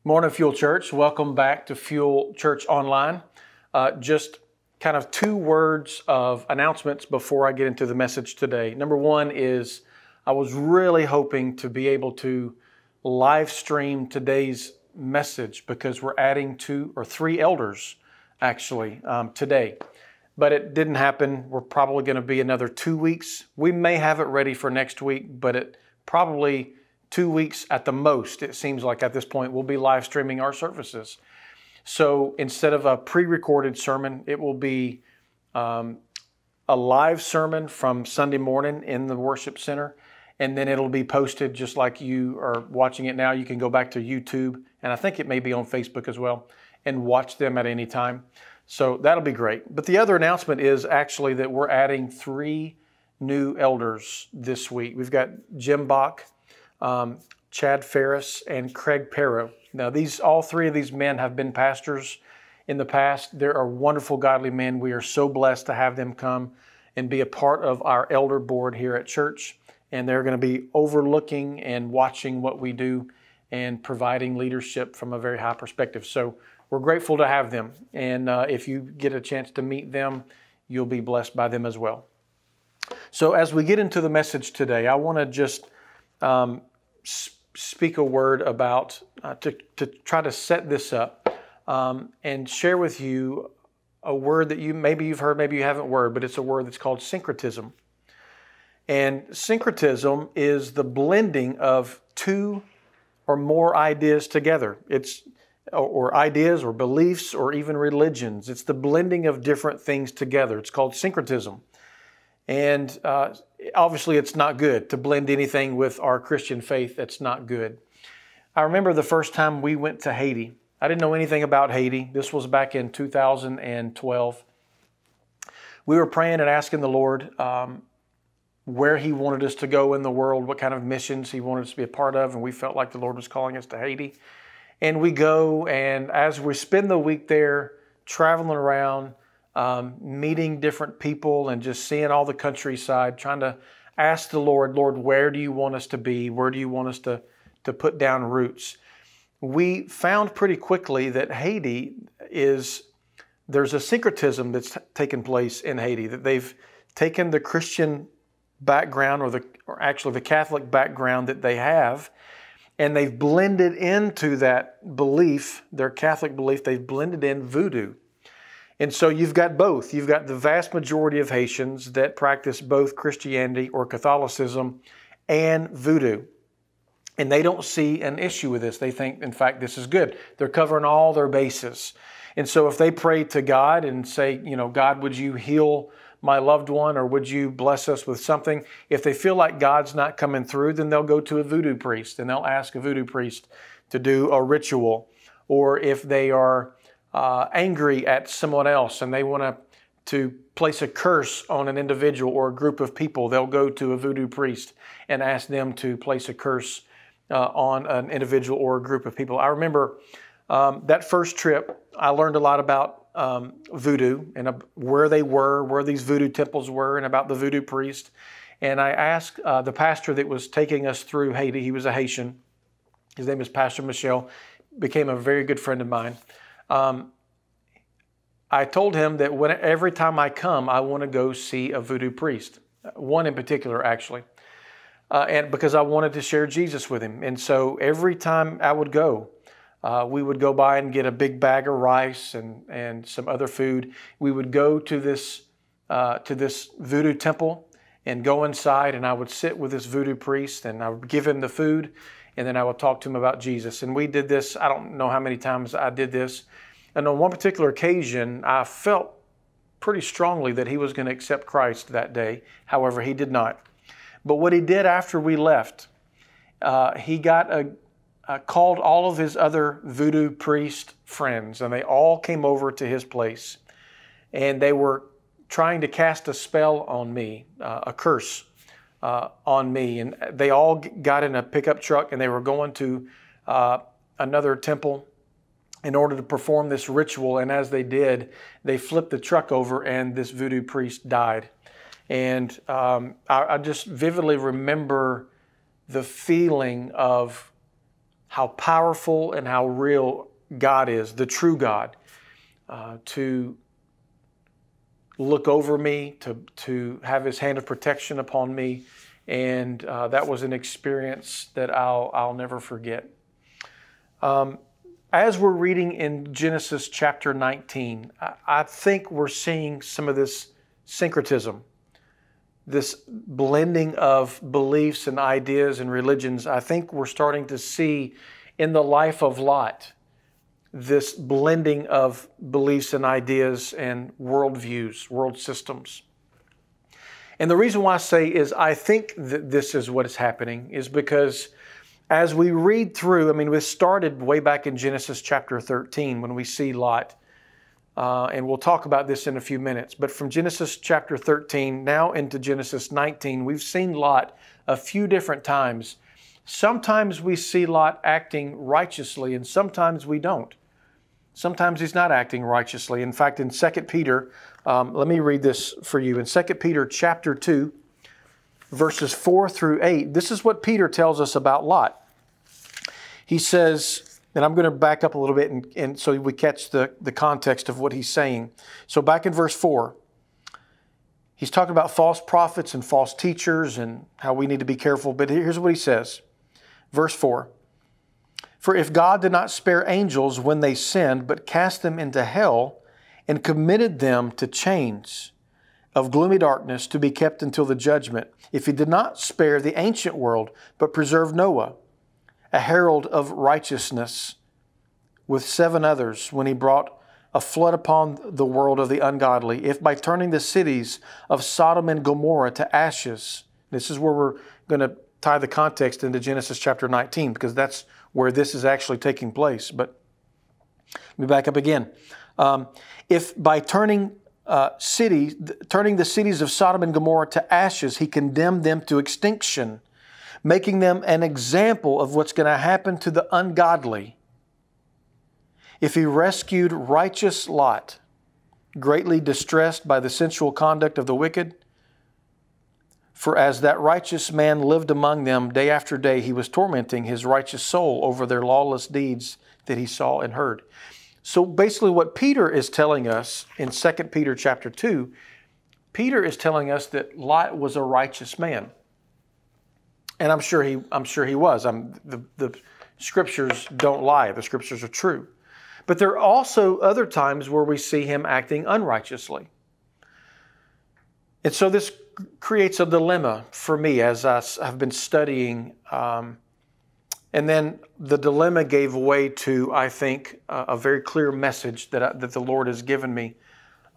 Morning, Fuel Church. Welcome back to Fuel Church Online. Just kind of 2 words of announcements before I get into the message today. Number 1 is I was really hoping to be able to live stream today's message because we're adding 2 or 3 elders actually today. But it didn't happen. We're probably going to be another 2 weeks. We may have it ready for next week, but it probably 2 weeks at the most, it seems like at this point, we'll be live streaming our services. So instead of a pre-recorded sermon, it will be a live sermon from Sunday morning in the worship center, and then it'll be posted just like you are watching it now. You can go back to YouTube, and I think it may be on Facebook as well, and watch them at any time. So that'll be great. But the other announcement is actually that we're adding 3 new elders this week. We've got Jim Bach, Chad Ferris, and Craig Perro. Now, all 3 of these men have been pastors in the past. They're wonderful, godly men. We are so blessed to have them come and be a part of our elder board here at church. And they're going to be overlooking and watching what we do and providing leadership from a very high perspective. So we're grateful to have them. And if you get a chance to meet them, you'll be blessed by them as well. So as we get into the message today, I want to just speak a word about, to try to set this up and share with you a word that maybe you've heard, maybe you haven't heard, but it's a word that's called syncretism. And syncretism is the blending of 2 or more ideas together. Or ideas or beliefs or even religions. It's the blending of different things together. It's called syncretism. And obviously it's not good to blend anything with our Christian faith. That's not good. I remember the first time we went to Haiti. I didn't know anything about Haiti. This was back in 2012. We were praying and asking the Lord where He wanted us to go in the world, what kind of missions He wanted us to be a part of, and we felt like the Lord was calling us to Haiti. And we go, and as we spend the week there, traveling around, meeting different people and just seeing all the countryside, trying to ask the Lord, where do you want us to be? Where do you want us to put down roots? We found pretty quickly that Haiti there's a syncretism that's taken place in Haiti, that they've taken the Christian background or actually the Catholic background that they have, and they've blended into that belief, their Catholic belief, they've blended in voodoo. And so you've got both. You've got the vast majority of Haitians that practice both Christianity or Catholicism and voodoo. And they don't see an issue with this. They think, in fact, this is good. They're covering all their bases. And so if they pray to God and say, God, would you heal my loved one, or would you bless us with something? If they feel like God's not coming through, then they'll go to a voodoo priest and they'll ask a voodoo priest to do a ritual. Or if they are angry at someone else and they want to place a curse on an individual or a group of people, they'll go to a voodoo priest and ask them to place a curse on an individual or a group of people. I remember that first trip, I learned a lot about voodoo and where they were, where these voodoo temples were, and about the voodoo priest. And I asked the pastor that was taking us through Haiti. He was a Haitian. His name is Pastor Michel. Became a very good friend of mine. I told him that every time I come, I want to go see a voodoo priest. One in particular, actually. And because I wanted to share Jesus with him. And so every time I would go, we would go by and get a big bag of rice and some other food. We would go to this voodoo temple and go inside, and I would sit with this voodoo priest and I would give him the food, and then I would talk to him about Jesus. And we did this, I don't know how many times I did this. And on one particular occasion, I felt pretty strongly that he was going to accept Christ that day. However, he did not. But what he did after we left, he called all of his other voodoo priest friends, and they all came over to his place. And they were trying to cast a spell on me, a curse on me. And they all got in a pickup truck, and they were going to another temple. in order to perform this ritual. And as they did, they flipped the truck over and this voodoo priest died. And I just vividly remember the feeling of how powerful and how real God is, the true God, to look over me, to have His hand of protection upon me. And that was an experience that I'll never forget. As we're reading in Genesis chapter 19, I think we're seeing some of this syncretism, this blending of beliefs and ideas and religions. I think we're starting to see in the life of Lot this blending of beliefs and ideas and worldviews, world systems. And the reason why I say is I think that this is what is happening is because as we read through, we started way back in Genesis chapter 13 when we see Lot. And we'll talk about this in a few minutes. But from Genesis chapter 13 now into Genesis 19, we've seen Lot a few different times. Sometimes we see Lot acting righteously and sometimes we don't. Sometimes he's not acting righteously. In fact, in 2 Peter, let me read this for you. In 2 Peter chapter 2, verses 4 through 8, this is what Peter tells us about Lot. He says, and I'm going to back up a little bit and so we catch the context of what he's saying. So back in verse 4, he's talking about false prophets and false teachers and how we need to be careful. But here's what he says. Verse 4, "For if God did not spare angels when they sinned, but cast them into hell and committed them to chains of gloomy darkness to be kept until the judgment, if He did not spare the ancient world, but preserved Noah, a herald of righteousness, with 7 others, when He brought a flood upon the world of the ungodly, if by turning the cities of Sodom and Gomorrah to ashes," this is where we're going to tie the context into Genesis chapter 19, because that's where this is actually taking place. But let me back up again. If by turning the cities of Sodom and Gomorrah to ashes, He condemned them to extinction, making them an example of what's going to happen to the ungodly. If He rescued righteous Lot, greatly distressed by the sensual conduct of the wicked, for as that righteous man lived among them day after day, he was tormenting his righteous soul over their lawless deeds that he saw and heard. So basically what Peter is telling us in 2 Peter chapter 2, Peter is telling us that Lot was a righteous man. And I'm sure he was. The Scriptures don't lie. The Scriptures are true. But there are also other times where we see him acting unrighteously. And so this creates a dilemma for me as I've been studying. And then the dilemma gave way to, I think, a very clear message that the Lord has given me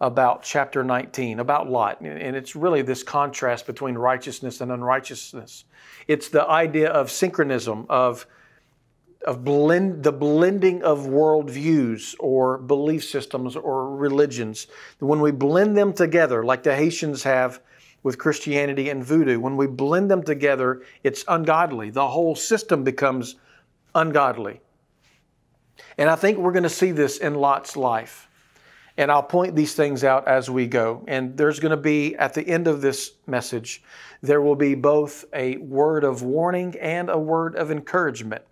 about chapter 19, about Lot. And it's really this contrast between righteousness and unrighteousness. It's the idea of syncretism, of the blending of worldviews or belief systems or religions. When we blend them together, like the Haitians have with Christianity and voodoo, when we blend them together, it's ungodly. The whole system becomes ungodly. And I think we're going to see this in Lot's life. And I'll point these things out as we go. And there's going to be, at the end of this message, there will be both a word of warning and a word of encouragement.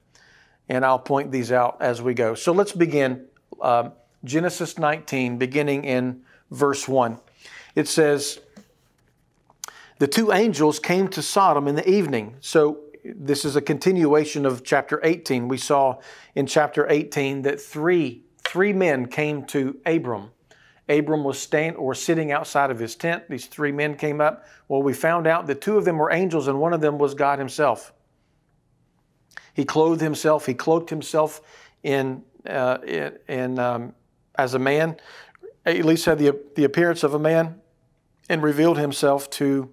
And I'll point these out as we go. So let's begin Genesis 19, beginning in verse 1. It says, "The 2 angels came to Sodom in the evening." So this is a continuation of chapter 18. We saw in chapter 18 that three men came to Abram. Abram was sitting outside of his tent. These 3 men came up. Well, we found out that 2 of them were angels and one of them was God Himself. He clothed Himself. He cloaked Himself as a man, at least had the appearance of a man, and revealed Himself to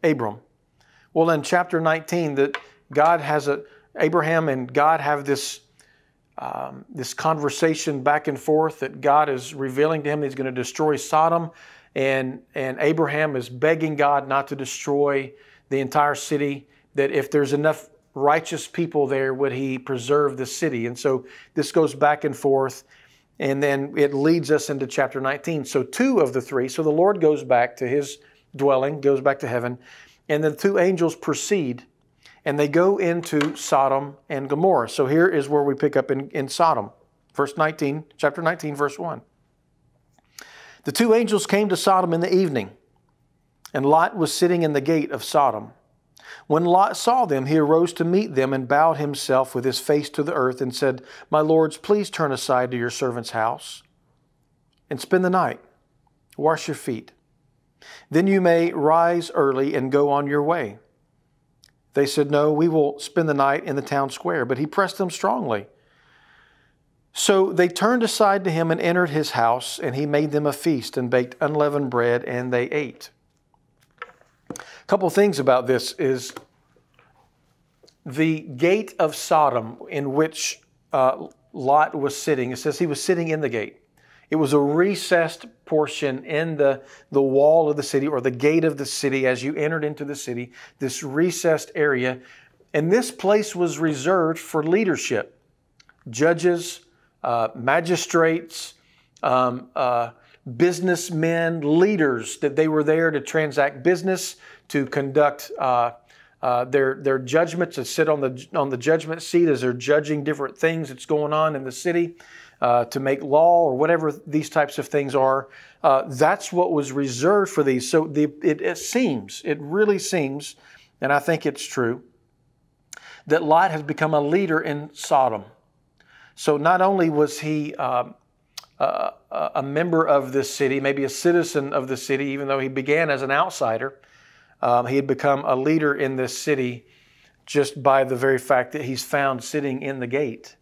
Abram. Well, in chapter 19, that Abraham and God have this conversation back and forth that God is revealing to him that He's going to destroy Sodom, and Abraham is begging God not to destroy the entire city, that if there's enough righteous people there would he preserve the city. And so this goes back and forth, and then it leads us into chapter 19. So two of the three, so the Lord goes back to his dwelling, goes back to heaven, and the two angels proceed, and they go into Sodom and Gomorrah. So here is where we pick up in Sodom. Chapter 19, verse 1. The two angels came to Sodom in the evening, and Lot was sitting in the gate of Sodom. When Lot saw them, he arose to meet them and bowed himself with his face to the earth and said, "My lords, please turn aside to your servant's house and spend the night. Wash your feet. Then you may rise early and go on your way." They said, "No, we will spend the night in the town square." But he pressed them strongly. So they turned aside to him and entered his house, and he made them a feast and baked unleavened bread, and they ate. A couple things about this is the gate of Sodom in which Lot was sitting. It says he was sitting in the gate. It was a recessed portion in the wall of the city, or the gate of the city as you entered into the city, this recessed area. And this place was reserved for leadership, judges, magistrates, businessmen, leaders, that they were there to transact business, to conduct their judgments, to sit on the judgment seat as they're judging different things that's going on in the city, to make law or whatever these types of things are. That's what was reserved for these. So it really seems, and I think it's true, that Lot has become a leader in Sodom. So not only was he a member of this city, maybe a citizen of the city, even though he began as an outsider, he had become a leader in this city just by the very fact that he's found sitting in the gate.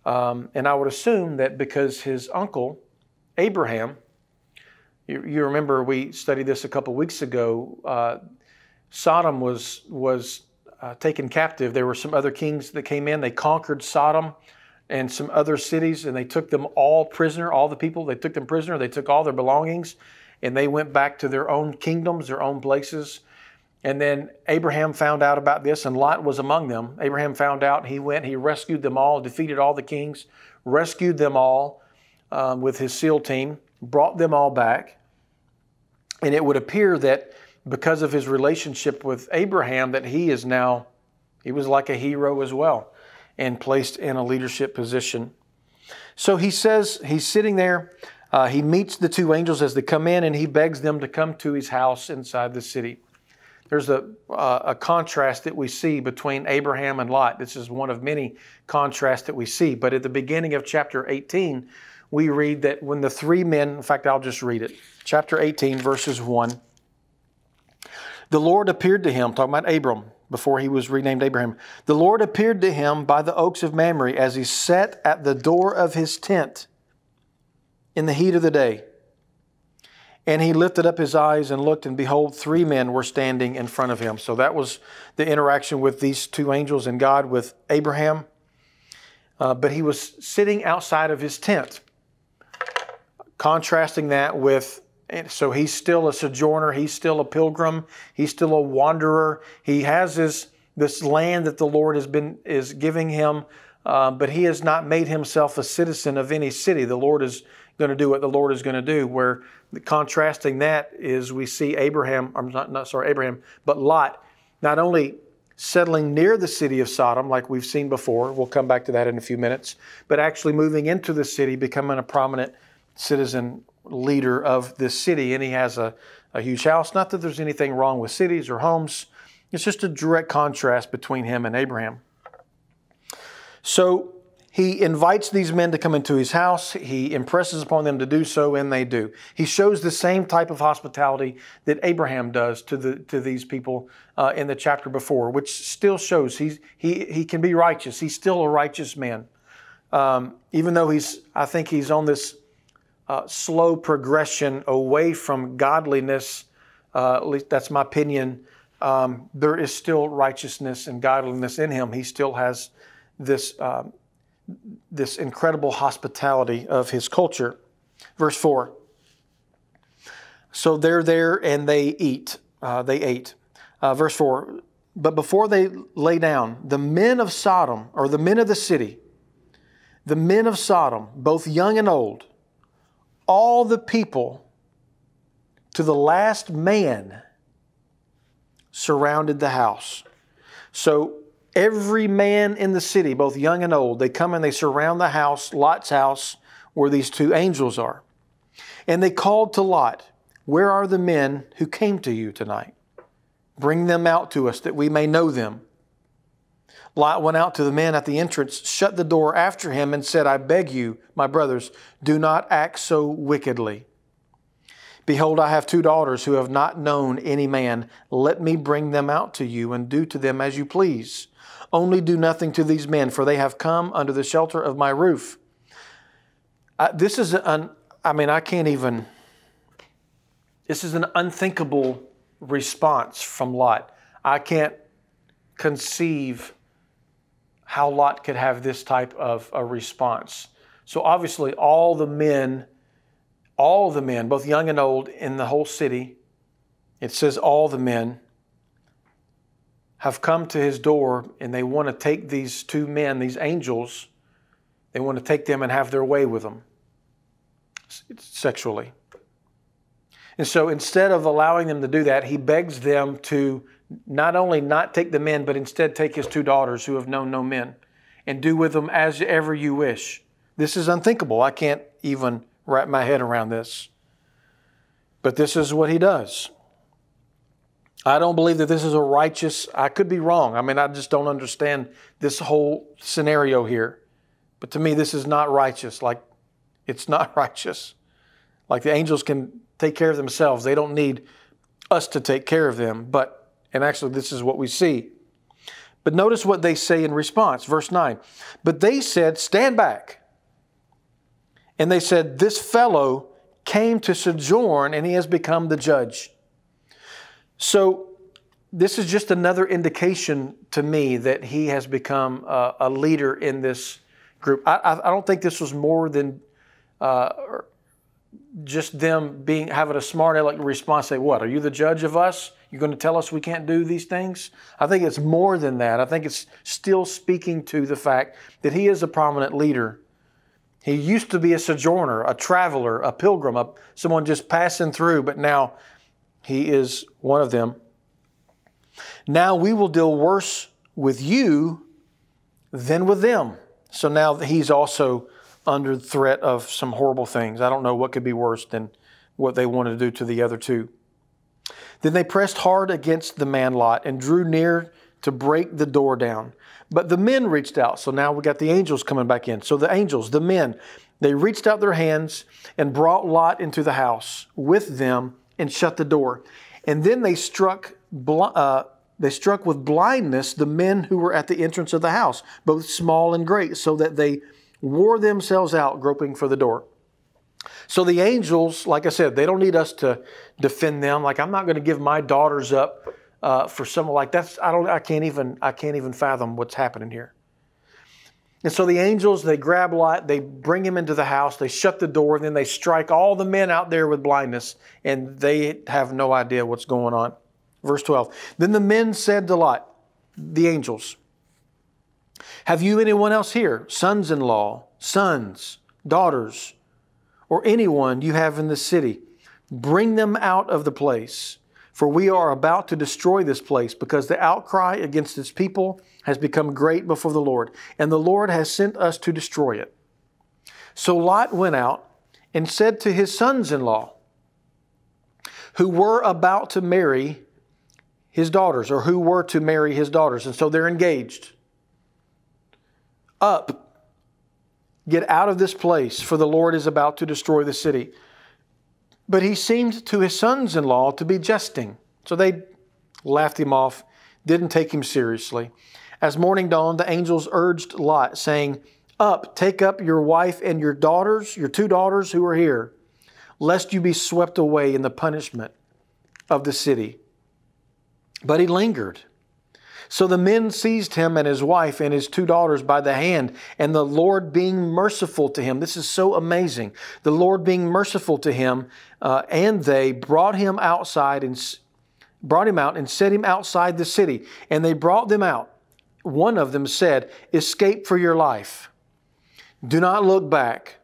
And I would assume that because his uncle, Abraham, you remember we studied this a couple weeks ago, Sodom was taken captive. There were some other kings that came in. They conquered Sodom and some other cities, and they took them all prisoner, all the people. They took them prisoner. They took all their belongings, and they went back to their own kingdoms, their own places. And then Abraham found out about this, and Lot was among them. Abraham found out. He went, he rescued them all, defeated all the kings, rescued them all with his SEAL team, brought them all back. And it would appear that because of his relationship with Abraham, that he was like a hero as well, and placed in a leadership position. So he says, he's sitting there, he meets the two angels as they come in, and he begs them to come to his house inside the city. There's a contrast that we see between Abraham and Lot. This is one of many contrasts that we see. But at the beginning of chapter 18, we read that when the three men, in fact, I'll just read it. Chapter 18, verses 1. The Lord appeared to him, talking about Abram, before he was renamed Abraham. The Lord appeared to him by the oaks of Mamre as he sat at the door of his tent in the heat of the day. And he lifted up his eyes and looked, and behold, three men were standing in front of him. So that was the interaction with these two angels and God with Abraham. But he was sitting outside of his tent, contrasting that with, so he's still a sojourner, he's still a pilgrim, he's still a wanderer. He has this land that the Lord is giving him, but he has not made himself a citizen of any city. The Lord is going to do what the Lord is going to do. Where contrasting that is, we see Abraham, but Lot, not only settling near the city of Sodom like we've seen before, we'll come back to that in a few minutes, but actually moving into the city, becoming a prominent citizen leader of this city. And he has a huge house. Not that there's anything wrong with cities or homes. It's just a direct contrast between him and Abraham. So he invites these men to come into his house. He impresses upon them to do so, and they do. He shows the same type of hospitality that Abraham does to these people in the chapter before, which still shows he can be righteous. He's still a righteous man. Even though I think he's on this slow progression away from godliness, at least that's my opinion, there is still righteousness and godliness in him. He still has this incredible hospitality of his culture. Verse 4. So they're there and they eat. They ate. Verse 4. But before they lay down, the men of Sodom, or the men of the city, the men of Sodom, both young and old, all the people to the last man surrounded the house. So every man in the city, both young and old, they come and they surround the house, Lot's house, where these two angels are. And they called to Lot, "Where are the men who came to you tonight? Bring them out to us that we may know them." Lot went out to the men at the entrance, shut the door after him, and said, "I beg you, my brothers, do not act so wickedly. Behold, I have 2 daughters who have not known any man. Let me bring them out to you and do to them as you please. Only do nothing to these men, for they have come under the shelter of my roof." This is an unthinkable response from Lot. I can't conceive how Lot could have this type of a response. So obviously all the men, both young and old in the whole city, it says all the men, have come to his door, and they want to take these 2 men, these angels, they want to take them and have their way with them sexually. And so instead of allowing them to do that, he begs them to not only not take the men, but instead take his 2 daughters who have known no men and do with them as ever you wish. This is unthinkable. I can't even wrap my head around this. But this is what he does. I don't believe that this is a righteous, I could be wrong. I just don't understand this whole scenario here. But to me, this is not righteous. It's not righteous. Like the angels can take care of themselves. They don't need us to take care of them. And actually, this is what we see. But notice what they say in response. Verse 9. But they said, "Stand back." And they said, "This fellow came to sojourn, and he has become the judge." So this is just another indication to me that he has become a leader in this group. I don't think this was more than just them having a smart aleck response. Say, "What, are you the judge of us? You're going to tell us we can't do these things?" I think it's more than that. I think it's still speaking to the fact that he is a prominent leader. He used to be a sojourner, a traveler, a pilgrim, someone just passing through, but now he is one of them. "Now we will deal worse with you than with them." So now he's also under threat of some horrible things. I don't know what could be worse than what they wanted to do to the other 2. Then they pressed hard against the man Lot and drew near to break the door down. But the men reached out. So now we got the angels coming back in. So the angels, the men, they reached out their hands and brought Lot into the house with them and shut the door. And then they struck with blindness the men who were at the entrance of the house, both small and great, so that they wore themselves out groping for the door. So the angels, like I said, they don't need us to defend them. Like, I'm not going to give my daughters up for someone like that. I can't even fathom what's happening here. And so the angels, they grab Lot, they bring him into the house, they shut the door, and then they strike all the men out there with blindness, and they have no idea what's going on. Verse 12. Then the men said to Lot, the angels, "Have you anyone else here, sons-in-law, sons, daughters, or anyone you have in the city? Bring them out of the place, for we are about to destroy this place, because the outcry against its people has become great before the Lord, and the Lord has sent us to destroy it." So Lot went out and said to his sons-in-law, who were about to marry his daughters, or who were to marry his daughters, and so they're engaged, "Up, get out of this place, for the Lord is about to destroy the city." But he seemed to his sons-in-law to be jesting. So they laughed him off, didn't take him seriously. As morning dawned, the angels urged Lot, saying, "Up, take up your wife and your daughters, your 2 daughters who are here, lest you be swept away in the punishment of the city." But he lingered. So the men seized him and his wife and his 2 daughters by the hand, and the Lord being merciful to him. This is so amazing. The Lord being merciful to him, and they brought him outside and brought him out and set him outside the city. And they brought them out. One of them said, "Escape for your life. Do not look back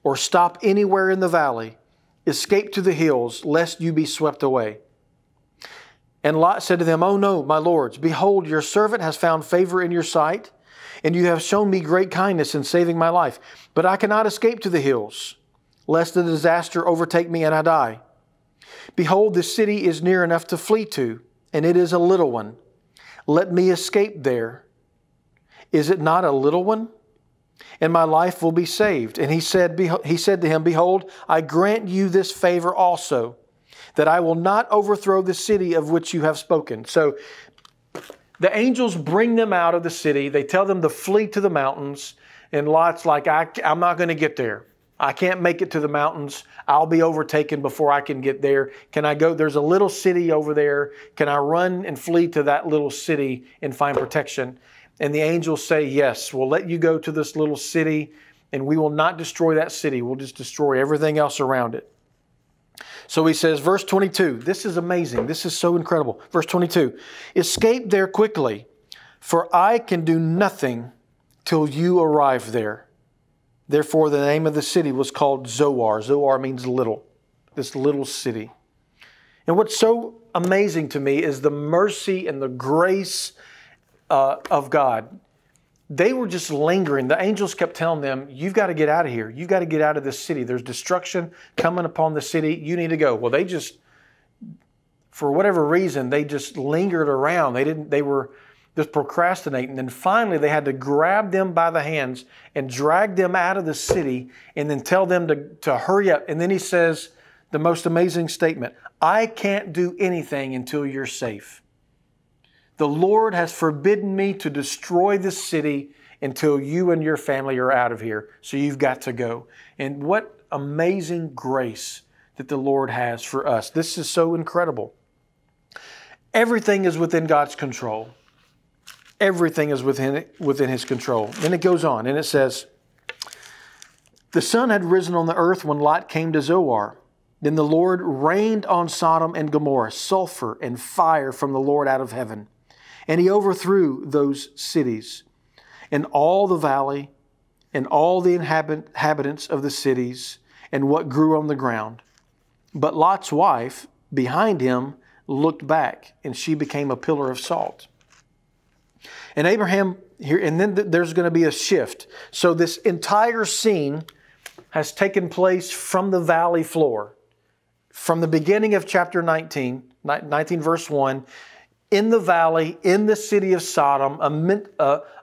or stop anywhere in the valley. Escape to the hills, lest you be swept away." And Lot said to them, "Oh no, my lords, behold, your servant has found favor in your sight, and you have shown me great kindness in saving my life. But I cannot escape to the hills, lest the disaster overtake me and I die. Behold, the city is near enough to flee to, and it is a little one. Let me escape there. Is it not a little one? And my life will be saved." And he said to him, "Behold, I grant you this favor also, that I will not overthrow the city of which you have spoken." So the angels bring them out of the city. They tell them to flee to the mountains. And Lot's like, I'm not going to get there. I can't make it to the mountains. I'll be overtaken before I can get there. Can I go? There's a little city over there. Can I run and flee to that little city and find protection? And the angels say, "Yes, we'll let you go to this little city, and we will not destroy that city. We'll just destroy everything else around it." So he says, verse 22, this is amazing. This is so incredible. Verse 22, "Escape there quickly, for I can do nothing till you arrive there." Therefore, the name of the city was called Zoar. Zoar means little, this little city. And what's so amazing to me is the mercy and the grace of God. They were just lingering. The angels kept telling them, "You've got to get out of here. You've got to get out of this city. There's destruction coming upon the city. You need to go." Well, they just, for whatever reason, they just lingered around. They were just procrastinating. And finally, they had to grab them by the hands and drag them out of the city and then tell them to hurry up. And then he says the most amazing statement, "I can't do anything until you're safe. The Lord has forbidden me to destroy this city until you and your family are out of here. So you've got to go." And what amazing grace that the Lord has for us. This is so incredible. Everything is within God's control. Everything is within His control. Then it goes on and it says, "The sun had risen on the earth when Lot came to Zoar. Then the Lord rained on Sodom and Gomorrah sulfur and fire from the Lord out of heaven. And He overthrew those cities, and all the valley, and all the inhabitants of the cities, and what grew on the ground. But Lot's wife, behind him, looked back, and she became a pillar of salt." And Abraham here, and then there's going to be a shift. So this entire scene has taken place from the valley floor. From the beginning of chapter 19 verse 1, in the valley, in the city of Sodom,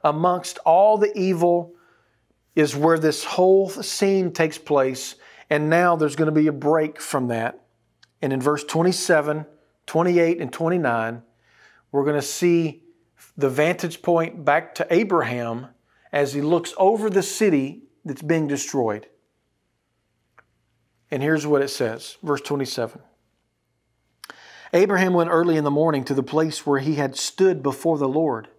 amongst all the evil is where this whole scene takes place. And now there's going to be a break from that. And in verse 27, 28, and 29, we're going to see the vantage point back to Abraham as he looks over the city that's being destroyed. And here's what it says, verse 27. "Abraham went early in the morning to the place where he had stood before the Lord."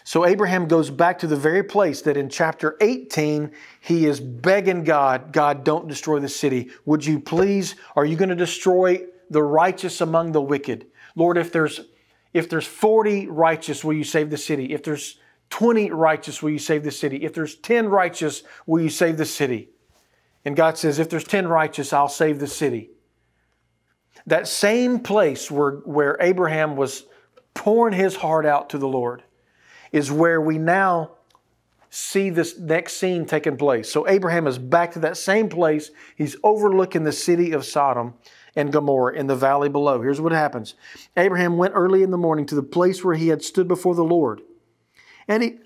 So Abraham goes back to the very place that in chapter 18, he is begging God, "God, don't destroy the city. Would you please, are you going to destroy the righteous among the wicked? Lord, if there's 40 righteous, will you save the city? If there's 20 righteous, will you save the city? If there's 10 righteous, will you save the city?" And God says, "If there's 10 righteous, I'll save the city." That same place where Abraham was pouring his heart out to the Lord is where we now see this next scene taking place. So Abraham is back to that same place. He's overlooking the city of Sodom and Gomorrah in the valley below. Here's what happens. Abraham went early in the morning to the place where he had stood before the Lord. And he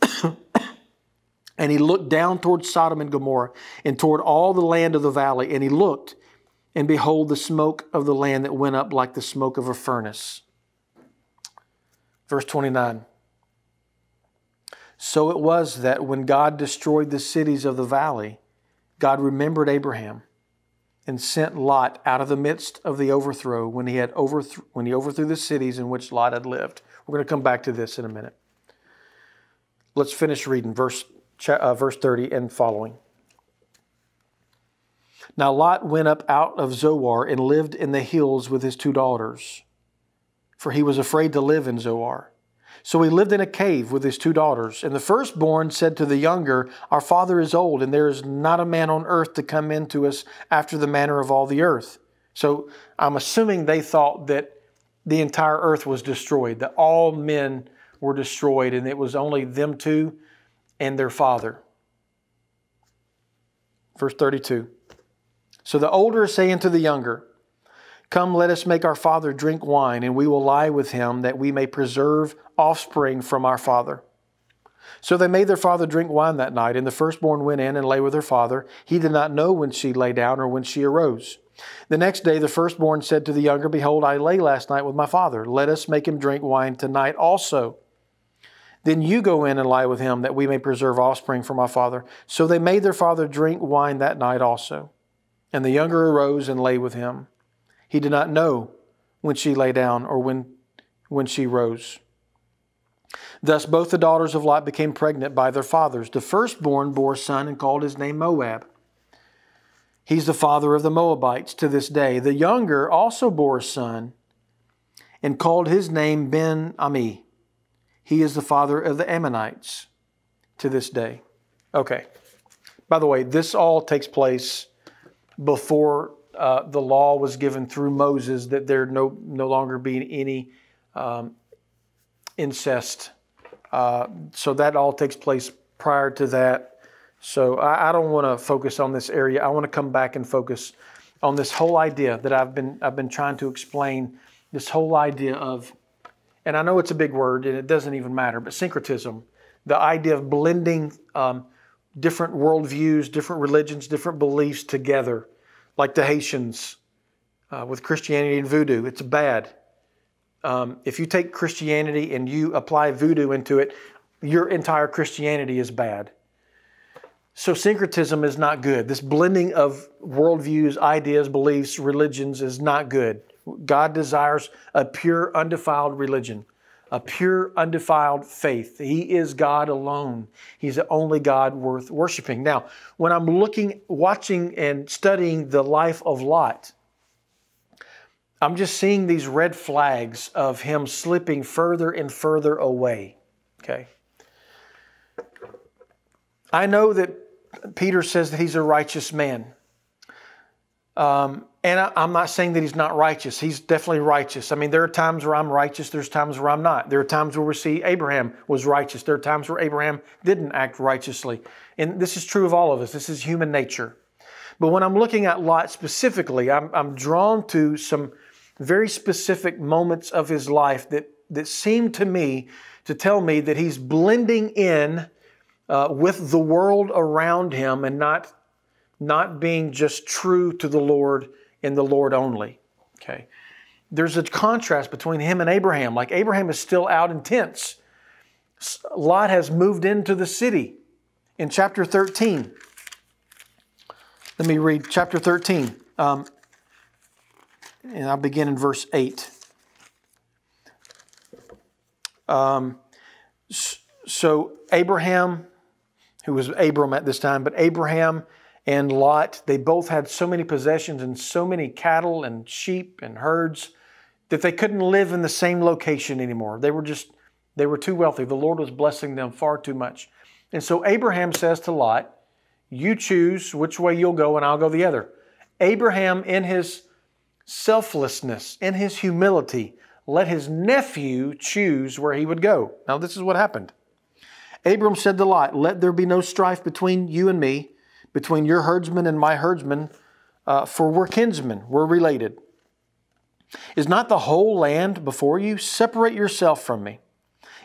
and he looked down toward Sodom and Gomorrah and toward all the land of the valley. And he looked, and behold, the smoke of the land that went up like the smoke of a furnace. Verse 29. "So it was that when God destroyed the cities of the valley, God remembered Abraham and sent Lot out of the midst of the overthrow when he overthrew the cities in which Lot had lived." We're going to come back to this in a minute. Let's finish reading verse 30 and following. "Now Lot went up out of Zoar and lived in the hills with his 2 daughters. for he was afraid to live in Zoar. So he lived in a cave with his 2 daughters. And the firstborn said to the younger, Our father is old, and there is not a man on earth to come in to us after the manner of all the earth. So I'm assuming they thought that the entire earth was destroyed, that all men were destroyed, and it was only them 2 and their father. Verse 32. So the older is saying to the younger, Come, let us make our father drink wine, and we will lie with him, that we may preserve offspring from our father. So they made their father drink wine that night, and the firstborn went in and lay with her father. He did not know when she lay down or when she arose. The next day the firstborn said to the younger, Behold, I lay last night with my father. Let us make him drink wine tonight also. Then you go in and lie with him, that we may preserve offspring from our father. So they made their father drink wine that night also. And the younger arose and lay with him. He did not know when she lay down or when she rose. Thus both the daughters of Lot became pregnant by their fathers. The firstborn bore a son and called his name Moab. He's the father of the Moabites to this day. The younger also bore a son and called his name Ben-Ami. He is the father of the Ammonites to this day. Okay. By the way, this all takes place before the law was given through Moses, that there no longer be any incest. So that all takes place prior to that. So I don't want to focus on this area. I want to come back and focus on this whole idea that I've been trying to explain. This whole idea of, and I know it's a big word and it doesn't even matter, but syncretism, the idea of blending different worldviews, different religions, different beliefs together, like the Haitians with Christianity and voodoo. It's bad. If you take Christianity and you apply voodoo into it, your entire Christianity is bad. So syncretism is not good. This blending of worldviews, ideas, beliefs, religions is not good. God desires a pure, undefiled religion, a pure, undefiled faith. He is God alone. He's the only God worth worshiping. Now, when I'm watching and studying the life of Lot, I'm just seeing these red flags of him slipping further and further away. Okay. I know that Peter says that he's a righteous man. And I'm not saying that he's not righteous. He's definitely righteous. I mean, there are times where I'm righteous. There's times where I'm not. There are times where we see Abraham was righteous. There are times where Abraham didn't act righteously. And this is true of all of us. This is human nature. But when I'm looking at Lot specifically, I'm drawn to some very specific moments of his life that seem to me to tell me that he's blending in with the world around him and not being just true to the Lord and the Lord only. Okay. There's a contrast between him and Abraham. Like Abraham is still out in tents. Lot has moved into the city in chapter 13. Let me read chapter 13. And I'll begin in verse 8. So Abraham, who was Abram at this time, but Abraham and Lot, they both had so many possessions and so many cattle and sheep and herds that they couldn't live in the same location anymore. They were too wealthy. The Lord was blessing them far too much. And so Abraham says to Lot, you choose which way you'll go and I'll go the other. Abraham, in his selflessness, in his humility, let his nephew choose where he would go. Now this is what happened. Abram said to Lot, let there be no strife between you and me, between your herdsmen and my herdsmen, for we're kinsmen, we're related. Is not the whole land before you? Separate yourself from me.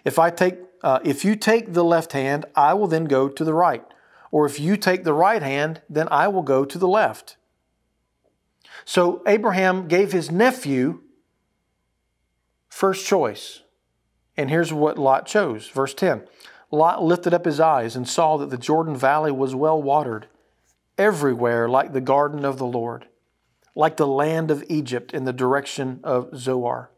If you take the left hand, I will then go to the right. Or if you take the right hand, then I will go to the left. So Abraham gave his nephew first choice. And here's what Lot chose. Verse 10. Lot lifted up his eyes and saw that the Jordan Valley was well watered, everywhere like the garden of the Lord, like the land of Egypt in the direction of Zoar.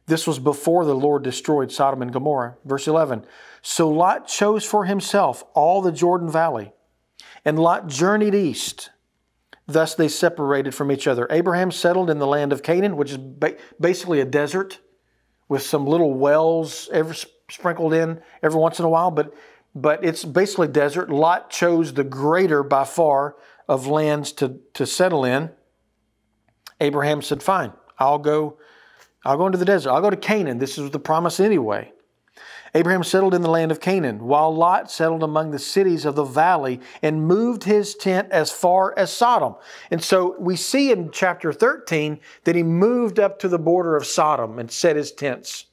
This was before the Lord destroyed Sodom and Gomorrah. Verse 11. So Lot chose for himself all the Jordan Valley, and Lot journeyed east Thus they separated from each other. Abraham settled in the land of Canaan, which is basically a desert with some little wells sprinkled in every once in a while, but it's basically desert. Lot chose the greater by far of lands to settle in. Abraham said, fine, I'll go into the desert. I'll go to Canaan. This is the promise anyway. Abraham settled in the land of Canaan, while Lot settled among the cities of the valley and moved his tent as far as Sodom. And so we see in chapter 13 that he moved up to the border of Sodom and set his tents.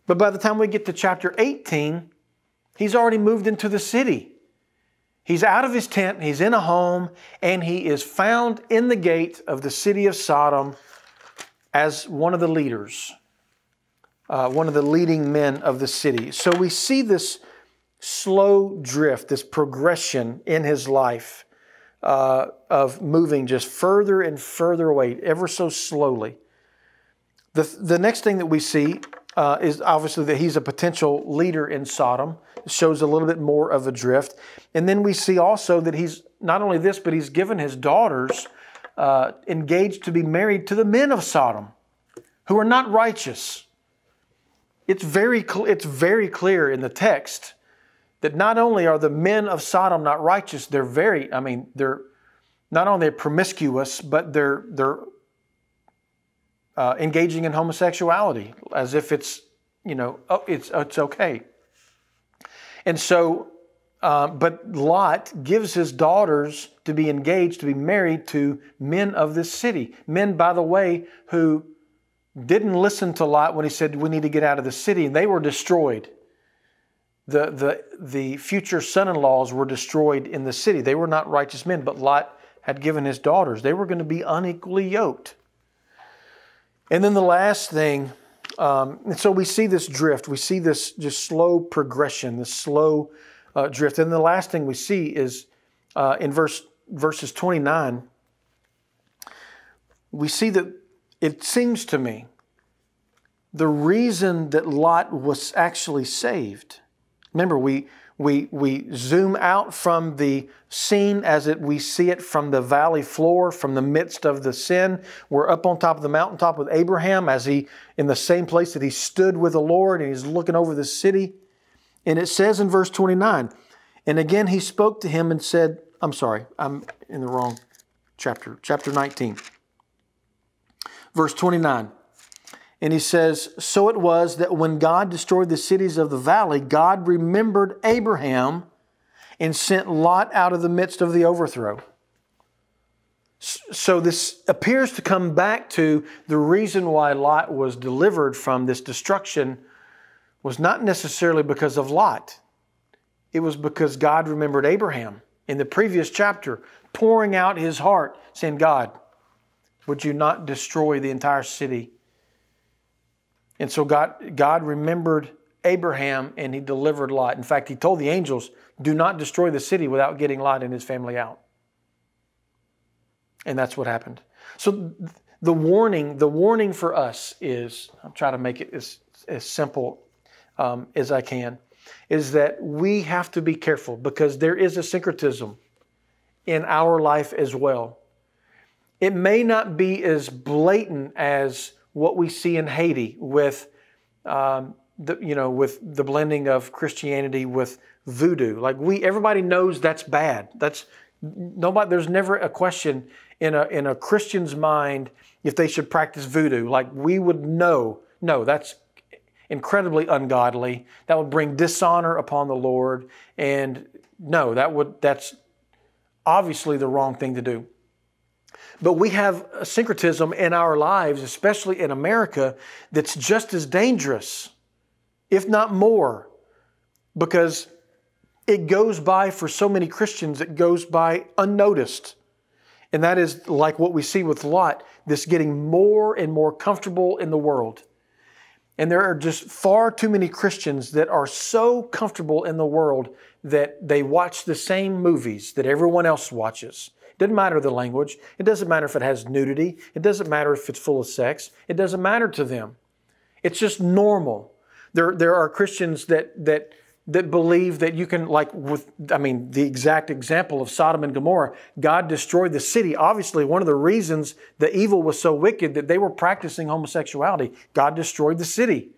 But by the time we get to chapter 18, he's already moved into the city. He's out of his tent, he's in a home, and he is found in the gate of the city of Sodom as one of the leaders. One of the leading men of the city. So we see this slow drift, this progression in his life of moving just further and further away, ever so slowly. The next thing that we see is obviously that he's a potential leader in Sodom. It shows a little bit more of a drift. And then we see also that he's not only this, but he's given his daughters engaged to be married to the men of Sodom who are not righteous. It's very clear in the text that not only are the men of Sodom not righteous, they're not only promiscuous, but they're engaging in homosexuality as if it's okay. And so, but Lot gives his daughters to be engaged, to be married to men of this city. Men, by the way, who didn't listen to Lot when he said, we need to get out of the city, and they were destroyed. The future son-in-laws were destroyed in the city. They were not righteous men, but Lot had given his daughters. They were going to be unequally yoked. And then the last thing, and so we see this drift. We see this just slow progression, this slow drift. And the last thing we see is in verses 29, we see that it seems to me the reason that Lot was actually saved. Remember, we zoom out from the scene as we see it from the valley floor, from the midst of the sin. We're up on top of the mountaintop with Abraham as he, in the same place that he stood with the Lord and he's looking over the city. And it says in verse 29, and again he spoke to him and said, I'm sorry, I'm in the wrong chapter 19. Verse 29, and he says, so it was that when God destroyed the cities of the valley, God remembered Abraham and sent Lot out of the midst of the overthrow. So this appears to come back to the reason why Lot was delivered from this destruction was not necessarily because of Lot. It was because God remembered Abraham in the previous chapter, pouring out his heart, saying, God, would you not destroy the entire city? And so God remembered Abraham and he delivered Lot. In fact, he told the angels, do not destroy the city without getting Lot and his family out. And that's what happened. So the warning for us is, I'll try to make it as simple as I can, is that we have to be careful because there is a syncretism in our life as well. It may not be as blatant as what we see in Haiti with the blending of Christianity with voodoo. Like everybody knows that's bad. There's never a question in a Christian's mind if they should practice voodoo. Like we would know, no, that's incredibly ungodly. That would bring dishonor upon the Lord, and no, that's obviously the wrong thing to do. But we have a syncretism in our lives, especially in America, that's just as dangerous, if not more, because it goes by for so many Christians, it goes by unnoticed. And that is like what we see with Lot, this getting more and more comfortable in the world. And there are just far too many Christians that are so comfortable in the world that they watch the same movies that everyone else watches. It doesn't matter the language. It doesn't matter if it has nudity. It doesn't matter if it's full of sex. It doesn't matter to them. It's just normal. There are Christians that that believe that you can, the exact example of Sodom and Gomorrah, God destroyed the city. Obviously, one of the reasons the evil was so wicked that they were practicing homosexuality. God destroyed the city.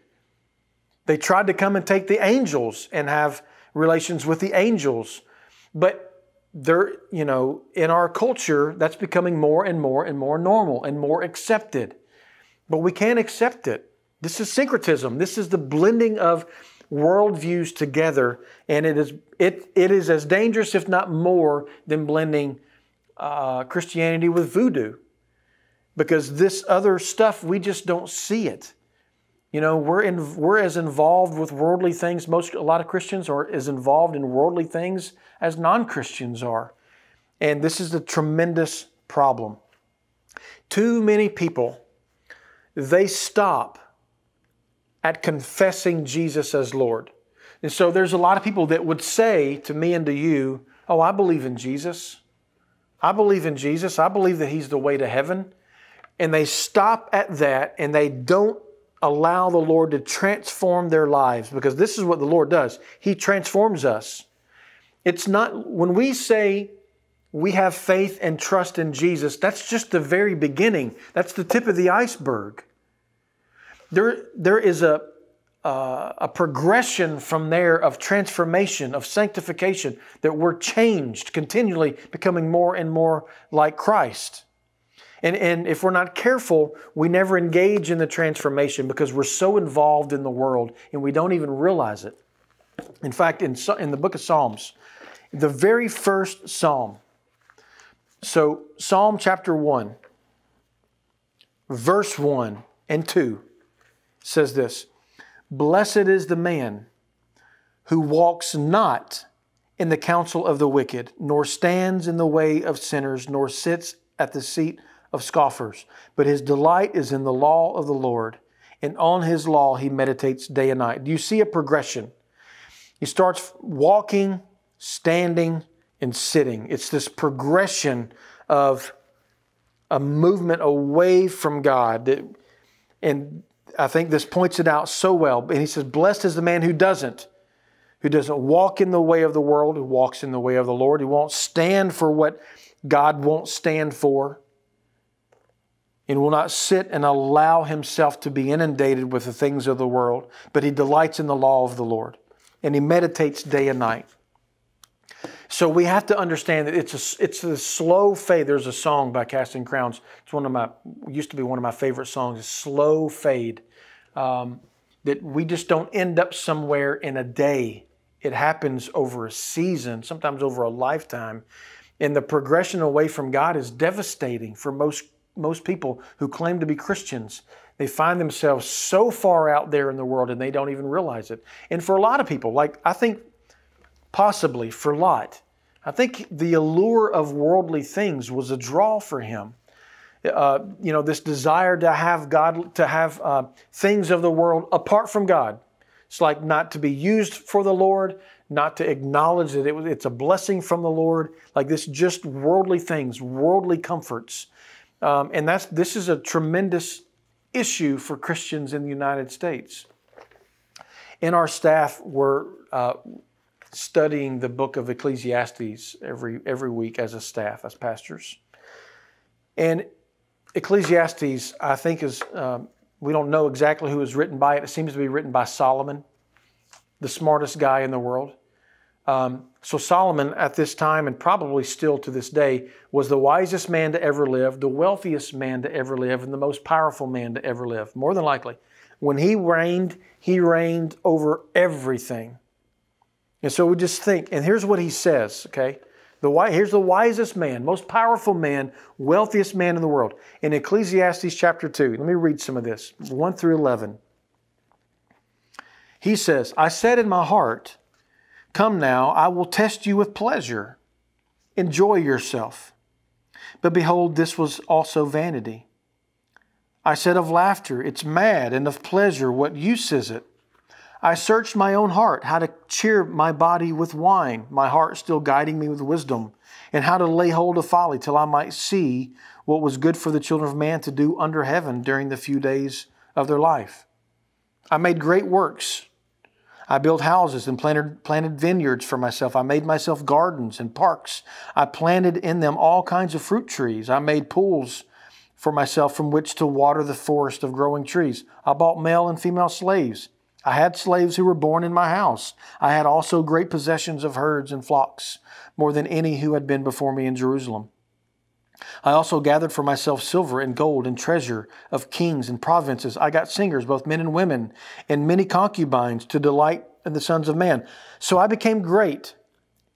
They tried to come and take the angels and have relations with the angels. But in our culture, that's becoming more and more and more normal and more accepted. But we can't accept it. This is syncretism. This is the blending of worldviews together, and it is as dangerous, if not more, than blending Christianity with voodoo. Because this other stuff, we just don't see it. We're as involved with worldly things. A lot of Christians are as involved in worldly things as non-Christians are, and this is a tremendous problem. Too many people, they stop at confessing Jesus as Lord. And so there's a lot of people that would say to me and to you, oh, I believe in Jesus. I believe in Jesus. I believe that He's the way to heaven. And they stop at that, and they don't allow the Lord to transform their lives, because this is what the Lord does. He transforms us. It's not, when we say we have faith and trust in Jesus, that's just the very beginning. That's the tip of the iceberg. There is a progression from there of transformation, of sanctification, that we're changed, continually becoming more and more like Christ. And if we're not careful, we never engage in the transformation because we're so involved in the world and we don't even realize it. In fact, in the book of Psalms, the very first Psalm, so Psalm chapter 1, verse 1 and 2, says this: Blessed is the man who walks not in the counsel of the wicked, nor stands in the way of sinners, nor sits at the seat of scoffers. But his delight is in the law of the Lord, and on His law he meditates day and night. Do you see a progression? He starts walking, standing, and sitting. It's this progression of a movement away from God. And I think this points it out so well. And he says, blessed is the man who doesn't walk in the way of the world, who walks in the way of the Lord, who won't stand for what God won't stand for, and will not sit and allow himself to be inundated with the things of the world, but he delights in the law of the Lord, and he meditates day and night. So we have to understand that it's a slow fade. There's a song by Casting Crowns. It's used to be one of my favorite songs. It's Slow Fade. That we just don't end up somewhere in a day. It happens over a season, sometimes over a lifetime. And the progression away from God is devastating for most people who claim to be Christians. They find themselves so far out there in the world and they don't even realize it. And for a lot of people, I think possibly for Lot, I think the allure of worldly things was a draw for him. This desire to have God, to have things of the world apart from God. It's like not to be used for the Lord, not to acknowledge that it's a blessing from the Lord. Like this, just worldly things, worldly comforts. And this is a tremendous issue for Christians in the United States. In our staff, we're studying the Book of Ecclesiastes every week as a staff, as pastors. And Ecclesiastes, I think, is, we don't know exactly who was written by it. It seems to be written by Solomon, the smartest guy in the world. So Solomon at this time, and probably still to this day, was the wisest man to ever live, the wealthiest man to ever live, and the most powerful man to ever live, more than likely. When he reigned over everything. And so we just think, and here's what he says, okay? Here's the wisest man, most powerful man, wealthiest man in the world. In Ecclesiastes chapter 2, let me read some of this, 1 through 11. He says, I said in my heart, come now, I will test you with pleasure. Enjoy yourself. But behold, this was also vanity. I said of laughter, it's mad, and of pleasure, what use is it? I searched my own heart, how to cheer my body with wine, my heart still guiding me with wisdom, and how to lay hold of folly till I might see what was good for the children of man to do under heaven during the few days of their life. I made great works. I built houses and planted vineyards for myself. I made myself gardens and parks. I planted in them all kinds of fruit trees. I made pools for myself from which to water the forest of growing trees. I bought male and female slaves. I had slaves who were born in my house. I had also great possessions of herds and flocks, more than any who had been before me in Jerusalem. I also gathered for myself silver and gold and treasure of kings and provinces. I got singers, both men and women, and many concubines to delight in the sons of man. So I became great,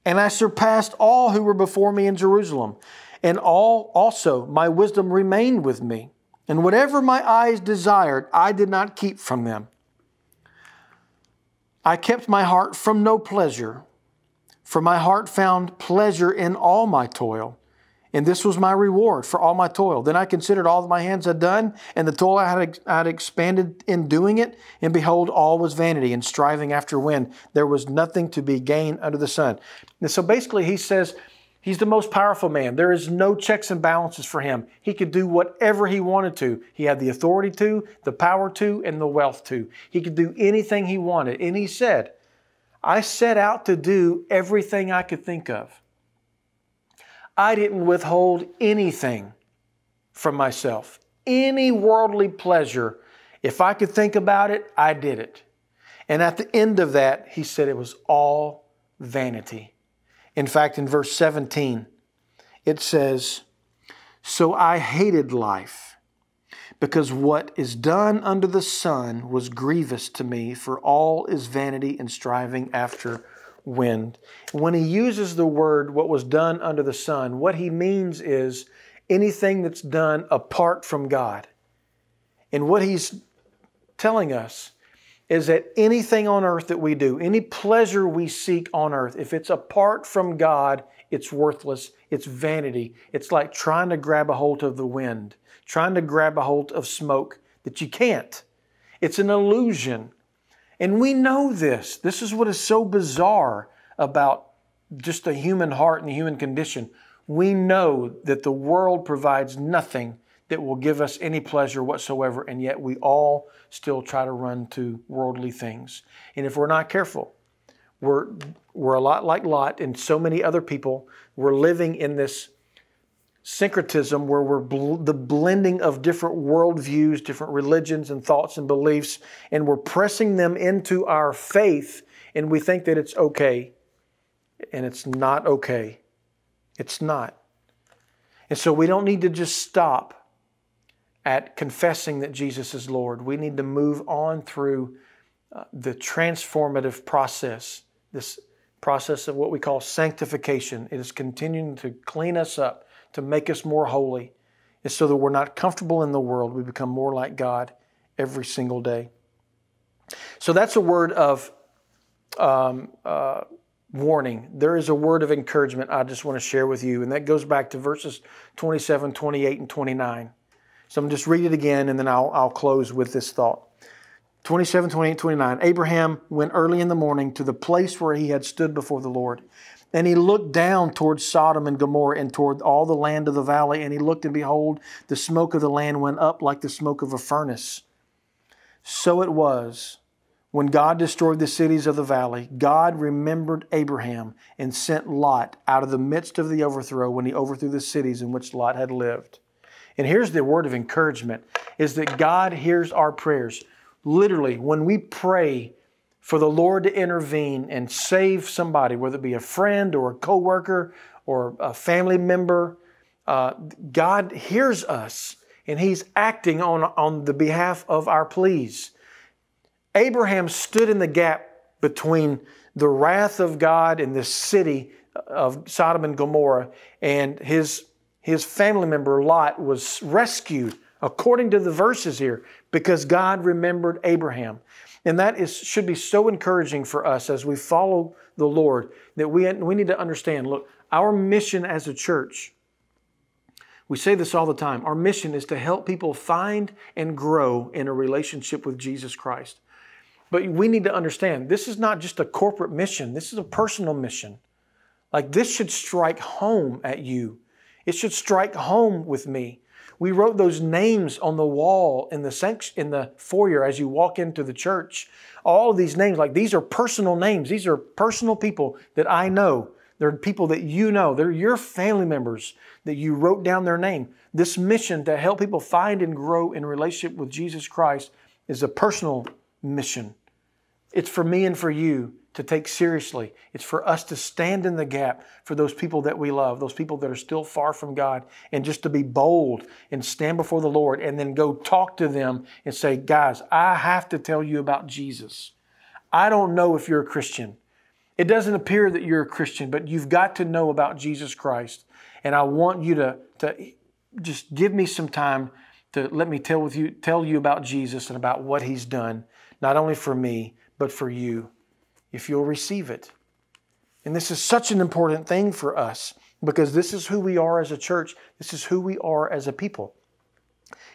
and I surpassed all who were before me in Jerusalem. And also my wisdom remained with me. And whatever my eyes desired, I did not keep from them. I kept my heart from no pleasure, for my heart found pleasure in all my toil. And this was my reward for all my toil. Then I considered all that my hands had done, and the toil I had expended in doing it. And behold, all was vanity and striving after wind. There was nothing to be gained under the sun. And so basically he says he's the most powerful man. There is no checks and balances for him. He could do whatever he wanted to. He had the authority to, the power to, and the wealth to. He could do anything he wanted. And he said, I set out to do everything I could think of. I didn't withhold anything from myself. Any worldly pleasure, if I could think about it, I did it. And at the end of that, he said it was all vanity. In fact, in verse 17, it says, So I hated life, because what is done under the sun was grievous to me, for all is vanity and striving after wind. When he uses the word, what was done under the sun, what he means is anything that's done apart from God. And what he's telling us is that anything on earth that we do, any pleasure we seek on earth, if it's apart from God, it's worthless, it's vanity. It's like trying to grab a hold of the wind, trying to grab a hold of smoke that you can't. It's an illusion. And we know this. This is what is so bizarre about just the human heart and the human condition. We know that the world provides nothing that will give us any pleasure whatsoever, and yet we all still try to run to worldly things. And if we're not careful, we're a lot like Lot and so many other people. We're living in this syncretism where we're the blending of different worldviews, different religions and thoughts and beliefs, and we're pressing them into our faith, and we think that it's okay, and it's not okay. It's not. And so we don't need to just stop at confessing that Jesus is Lord. We need to move on through the transformative process, this process of what we call sanctification. It is continuing to clean us up, to make us more holy. It's so that we're not comfortable in the world. We become more like God every single day. So that's a word of warning. There is a word of encouragement I just want to share with you, and that goes back to verses 27, 28, and 29. So I'm just read it again, and then I'll close with this thought. 27, 28, 29. Abraham went early in the morning to the place where he had stood before the Lord. And he looked down toward Sodom and Gomorrah and toward all the land of the valley. And he looked, and behold, the smoke of the land went up like the smoke of a furnace. So it was, when God destroyed the cities of the valley, God remembered Abraham and sent Lot out of the midst of the overthrow when he overthrew the cities in which Lot had lived. And here's the word of encouragement, is that God hears our prayers. Literally, when we pray for the Lord to intervene and save somebody, whether it be a friend or a coworker or a family member, God hears us, and He's acting on the behalf of our pleas. Abraham stood in the gap between the wrath of God and the city of Sodom and Gomorrah, and his family member Lot was rescued, according to the verses here, because God remembered Abraham. And that should be so encouraging for us as we follow the Lord, that we need to understand, look, our mission as a church, we say this all the time, our mission is to help people find and grow in a relationship with Jesus Christ. But we need to understand, this is not just a corporate mission, this is a personal mission. Like, this should strike home at you. It should strike home with me. We wrote those names on the wall in the foyer as you walk into the church. All of these names, like these are personal names. These are personal people that I know. They're people that you know. They're your family members that you wrote down their name. This mission to help people find and grow in relationship with Jesus Christ is a personal mission. It's for me and for you to take seriously. It's for us to stand in the gap for those people that we love, those people that are still far from God, and just to be bold and stand before the Lord and then go talk to them and say, guys, I have to tell you about Jesus. I don't know if you're a Christian. It doesn't appear that you're a Christian, but you've got to know about Jesus Christ. And I want you to just give me some time to let me tell you about Jesus and about what He's done, not only for me, but for you, if you'll receive it. And this is such an important thing for us because this is who we are as a church. This is who we are as a people.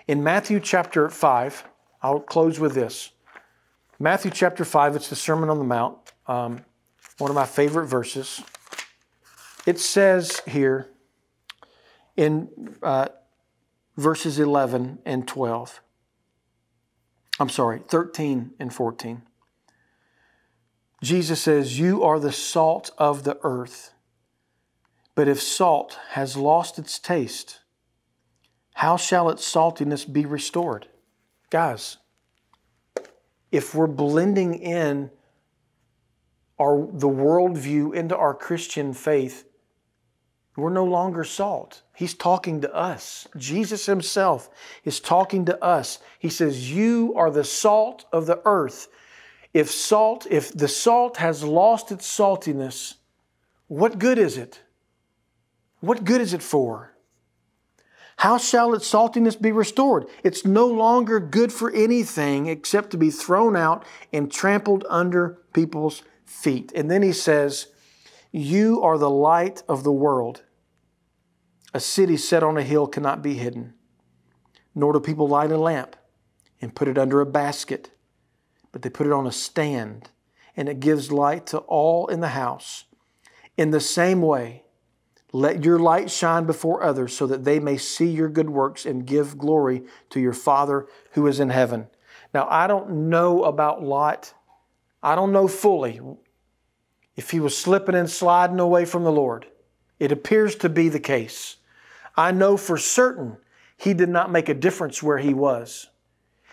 In Matthew chapter 5, I'll close with this. Matthew chapter 5, it's the Sermon on the Mount, one of my favorite verses. It says here in verses 11 and 12. 13 and 14. Jesus says, you are the salt of the earth. But if salt has lost its taste, how shall its saltiness be restored? Guys, if we're blending in the worldview into our Christian faith, we're no longer salt. He's talking to us. Jesus Himself is talking to us. He says, you are the salt of the earth. If the salt has lost its saltiness, what good is it? What good is it for? How shall its saltiness be restored? It's no longer good for anything except to be thrown out and trampled under people's feet. And then He says, you are the light of the world. A city set on a hill cannot be hidden. Nor do people light a lamp and put it under a basket, but they put it on a stand, and it gives light to all in the house. In the same way, let your light shine before others so that they may see your good works and give glory to your Father who is in heaven. Now, I don't know about Lot. I don't know fully if he was slipping and sliding away from the Lord. It appears to be the case. I know for certain he did not make a difference where he was.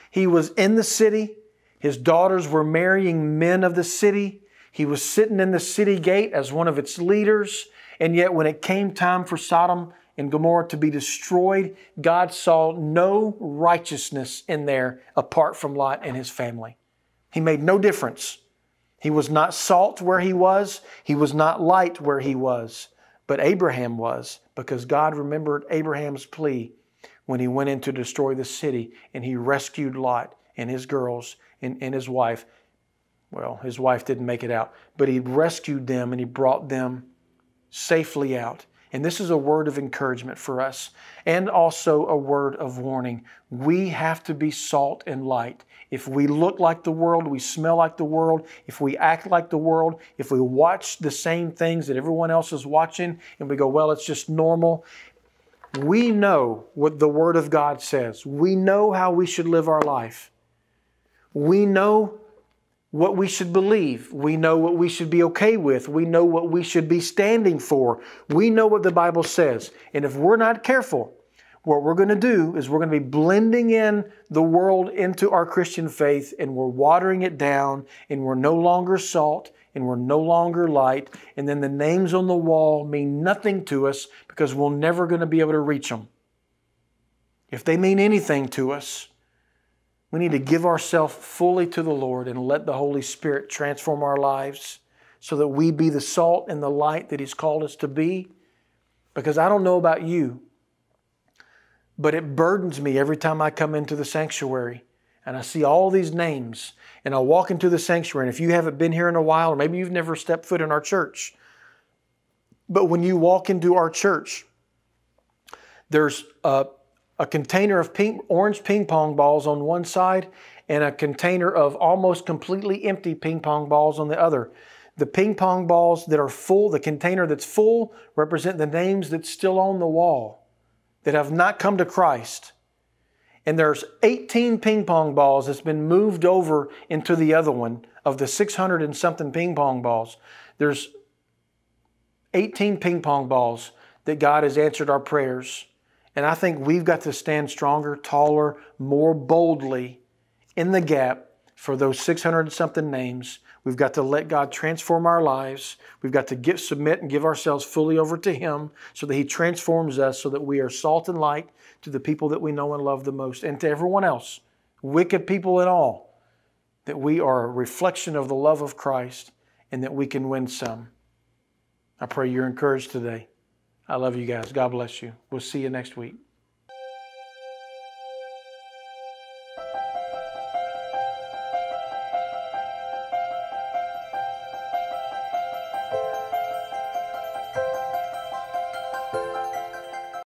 He was in the city. His daughters were marrying men of the city. He was sitting in the city gate as one of its leaders. And yet when it came time for Sodom and Gomorrah to be destroyed, God saw no righteousness in there apart from Lot and his family. He made no difference. He was not salt where he was. He was not light where he was. But Abraham was, because God remembered Abraham's plea when he went in to destroy the city and He rescued Lot and his girls and his wife. Well, his wife didn't make it out, but He rescued them and He brought them safely out. And this is a word of encouragement for us and also a word of warning. We have to be salt and light. If we look like the world, we smell like the world, if we act like the world, if we watch the same things that everyone else is watching and we go, well, it's just normal. We know what the Word of God says. We know how we should live our life. We know what we should believe. We know what we should be okay with. We know what we should be standing for. We know what the Bible says. And if we're not careful, what we're going to do is we're going to be blending in the world into our Christian faith, and we're watering it down, and we're no longer salt, and we're no longer light. And then the names on the wall mean nothing to us because we're never going to be able to reach them. If they mean anything to us, we need to give ourselves fully to the Lord and let the Holy Spirit transform our lives so that we be the salt and the light that He's called us to be. Because I don't know about you, but it burdens me every time I come into the sanctuary and I see all these names and I walk into the sanctuary. And if you haven't been here in a while, or maybe you've never stepped foot in our church, but when you walk into our church, there's a container of orange ping pong balls on one side and a container of almost completely empty ping pong balls on the other. The ping pong balls that are full, the container that's full, represent the names that's still on the wall that have not come to Christ. And there's 18 ping pong balls that's been moved over into the other one. Of the 600 and something ping pong balls, there's 18 ping pong balls that God has answered our prayers. And I think we've got to stand stronger, taller, more boldly in the gap for those 600 and something names. We've got to let God transform our lives. We've got to submit and give ourselves fully over to Him so that He transforms us so that we are salt and light to the people that we know and love the most, and to everyone else, wicked people and all, that we are a reflection of the love of Christ and that we can win some. I pray you're encouraged today. I love you guys. God bless you. We'll see you next week.